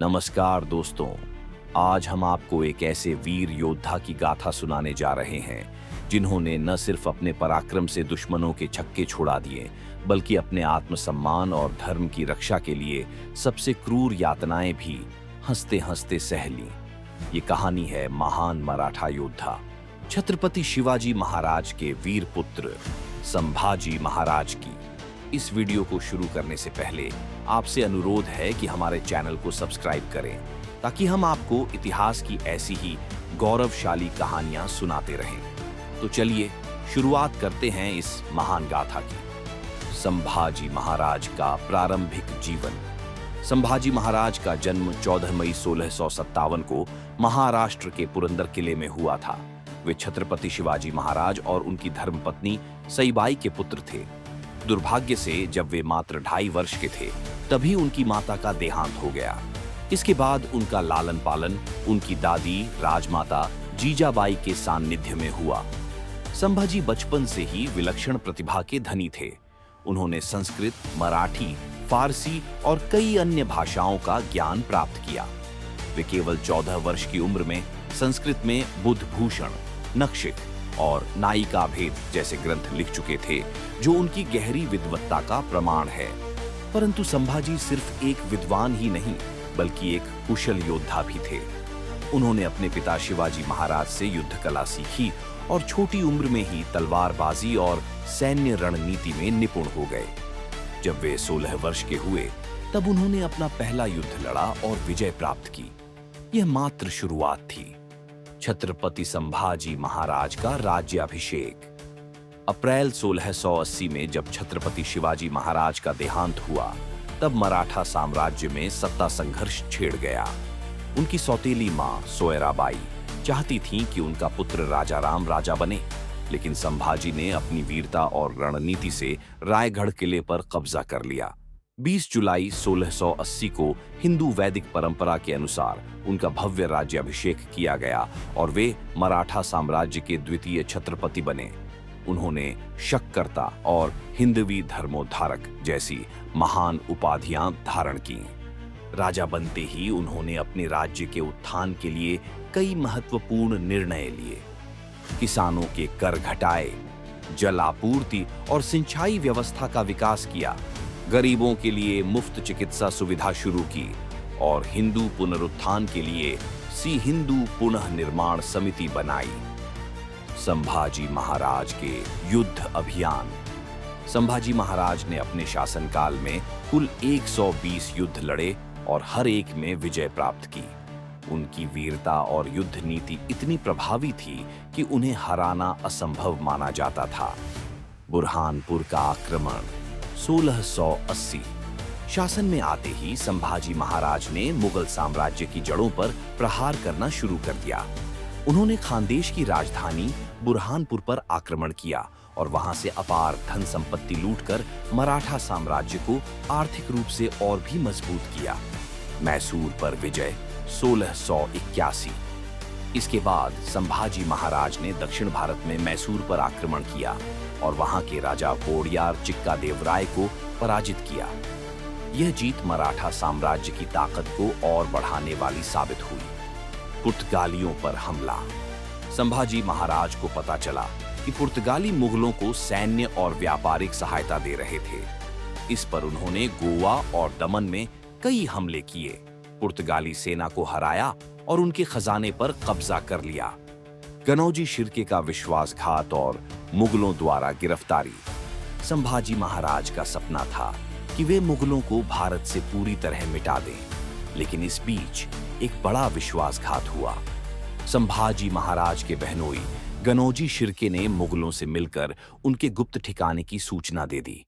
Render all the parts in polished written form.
नमस्कार दोस्तों। आज हम आपको एक ऐसे वीर योद्धा की गाथा सुनाने जा रहे हैं जिन्होंने न सिर्फ अपने पराक्रम से दुश्मनों के छक्के छुड़ा दिए, बल्कि अपने आत्मसम्मान और धर्म की रक्षा के लिए सबसे क्रूर यातनाएं भी हंसते हंसते सह लीं। ये कहानी है महान मराठा योद्धा छत्रपति शिवाजी महाराज के वीर पुत्र संभाजी महाराज की। इस वीडियो को शुरू करने से पहले आपसे अनुरोध है कि हमारे चैनल को सब्सक्राइब करें ताकि हम आपको इतिहास की ऐसी ही गौरवशाली कहानियां सुनाते रहें। तो चलिए शुरुआत करते हैं इस महान गाथा की। संभाजी महाराज का प्रारंभिक जीवन। संभाजी महाराज का जन्म 14 मई 1657 को महाराष्ट्र के पुरंदर किले में हुआ था। वे छत्रपति शिवाजी महाराज और उनकी धर्मपत्नी सईबाई के पुत्र थे। दुर्भाग्य से जब वे मात्र 2.5 वर्ष के थे तभी उनकी माता का देहांत हो गया। इसके बाद उनका लालन पालन उनकी दादी राजमाता जीजाबाई के सान्निध्य में हुआ। संभाजी बचपन से ही विलक्षण प्रतिभा के धनी थे। उन्होंने संस्कृत, मराठी, फारसी और कई अन्य भाषाओं का ज्ञान प्राप्त किया। वे केवल 14 वर्ष की उम्र में संस्कृत में बुद्धभूषण, नखशिख और नायिका भेद जैसे ग्रंथ लिख चुके थे, जो उनकी गहरी विद्वत्ता का प्रमाण है। परंतु संभाजी सिर्फ एक विद्वान ही नहीं, बल्कि एक कुशल योद्धा भी थे। उन्होंने अपने पिता शिवाजी महाराज से युद्ध कला सीखी और छोटी उम्र में ही तलवारबाजी और सैन्य रणनीति में निपुण हो गए। जब वे 16 वर्ष के हुए तब उन्होंने अपना पहला युद्ध लड़ा और विजय प्राप्त की। यह मात्र शुरुआत थी। छत्रपति संभाजी महाराज का राज्याभिषेक। अप्रैल 1680 में जब छत्रपति शिवाजी महाराज का देहांत हुआ तब मराठा साम्राज्य में सत्ता संघर्ष छिड़ गया। उनकी सौतेली मां सोयराबाई चाहती थीं कि उनका पुत्र राजाराम राजा बने, लेकिन संभाजी ने अपनी वीरता और रणनीति से रायगढ़ किले पर कब्जा कर लिया। 20 जुलाई 1680 को हिंदू वैदिक परंपरा के अनुसार उनका भव्य राज्याभिषेक किया गया और वे मराठा साम्राज्य के द्वितीय छत्रपति बने। उन्होंने शक्करता और हिंदवी धर्मोद्धारक जैसी महान उपाधियां धारण की। राजा बनते ही उन्होंने अपने राज्य के उत्थान के लिए कई महत्वपूर्ण निर्णय लिए। किसानों के कर घटाए, जल आपूर्ति और सिंचाई व्यवस्था का विकास किया, गरीबों के लिए मुफ्त चिकित्सा सुविधा शुरू की और हिंदू पुनरुत्थान के लिए हिंदू पुनः निर्माण समिति बनाई। संभाजी महाराज के युद्ध अभियान। संभाजी महाराज ने अपने शासनकाल में कुल 120 युद्ध लड़े और हर एक में विजय प्राप्त की। उनकी वीरता और युद्ध नीति इतनी प्रभावी थी कि उन्हें हराना असंभव माना जाता था। बुरहानपुर का आक्रमण 1680। शासन में आते ही संभाजी महाराज ने मुगल साम्राज्य की जड़ों पर प्रहार करना शुरू कर दिया। उन्होंने खानदेश की राजधानी बुरहानपुर पर आक्रमण किया और वहां से अपार धन संपत्ति लूटकर मराठा साम्राज्य को आर्थिक रूप से और भी मजबूत किया। मैसूर पर विजय 1681। इसके बाद संभाजी महाराज ने दक्षिण भारत में मैसूर पर आक्रमण किया और वहां के राजा वोडियार चिक्कादेवराय को पराजित किया। यह जीत मराठा साम्राज्य की ताकत को और बढ़ाने वाली साबित हुई। पुर्तगालियों पर हमला। संभाजी महाराज को पता चला कि पुर्तगाली मुगलों को सैन्य और व्यापारिक सहायता दे रहे थे। इस पर उन्होंने गोवा और दमन में कई हमले किए, पुर्तगाली सेना को हराया और उनके खजाने पर कब्जा कर लिया। कनौजी शिर्के का विश्वासघात और मुगलों द्वारा गिरफ्तारी। संभाजी महाराज का सपना था कि वे मुगलों को भारत से पूरी तरह मिटा दें, लेकिन इस बीच एक बड़ा विश्वासघात हुआ। संभाजी महाराज के बहनोई गनौजी शिर्के ने मुगलों से मिलकर उनके गुप्त ठिकाने की सूचना दे दी।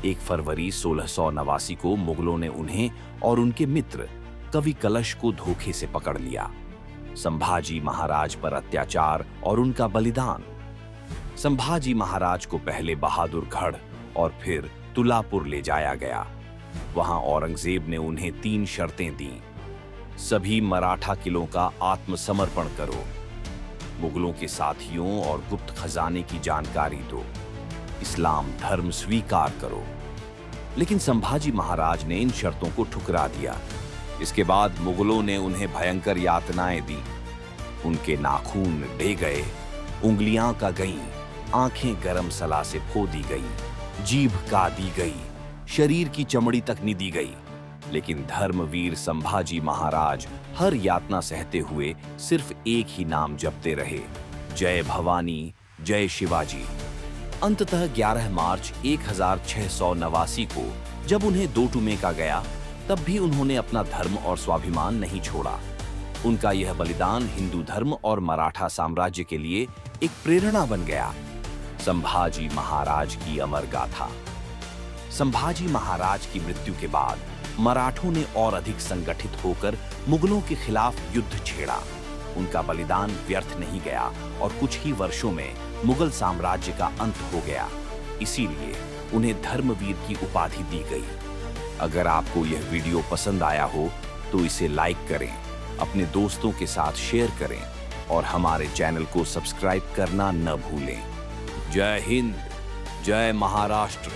1 फरवरी 1689 को मुगलों ने उन्हें और उनके मित्र कवि कलश को धोखे से पकड़ लिया। संभाजी महाराज पर अत्याचार और उनका बलिदान। संभाजी महाराज को पहले बहादुरगढ़ और फिर तुलापुर ले जाया गया। वहां औरंगजेब ने उन्हें 3 शर्तें दी। सभी मराठा किलों का आत्मसमर्पण करो, मुगलों के साथियों और गुप्त खजाने की जानकारी दो, इस्लाम धर्म स्वीकार करो। लेकिन संभाजी महाराज ने इन शर्तों को ठुकरा दिया। इसके बाद मुगलों ने उन्हें भयंकर यातनाएं दी। उनके नाखून ढे गए, उंगलियां का गईं, आंखें गरम सला से फोदी गईं, जीभ का दी गई, शरीर की चमड़ी तक निदी गई। लेकिन धर्मवीर संभाजी महाराज हर यातना सहते हुए सिर्फ एक ही नाम जपते रहे, जय भवानी, जय शिवाजी। अंततः 11 मार्च 1689 को जब उन्हें दो टुमेका गया, तब भी उन्होंने अपना धर्म और स्वाभिमान नहीं छोड़ा। उनका यह बलिदान हिंदू धर्म और मराठा साम्राज्य के लिए एक प्रेरणा बन गया। संभाजी महाराज की अमर गाथा। संभाजी महाराज की मृत्यु के बाद मराठों ने और अधिक संगठित होकर मुगलों के खिलाफ युद्ध छेड़ा। उनका बलिदान व्यर्थ नहीं गया और कुछ ही वर्षों में मुगल साम्राज्य का अंत हो गया। इसीलिए उन्हें धर्मवीर की उपाधि दी गई। अगर आपको यह वीडियो पसंद आया हो तो इसे लाइक करें, अपने दोस्तों के साथ शेयर करें और हमारे चैनल को सब्सक्राइब करना न भूलें। जय हिंद, जय महाराष्ट्र।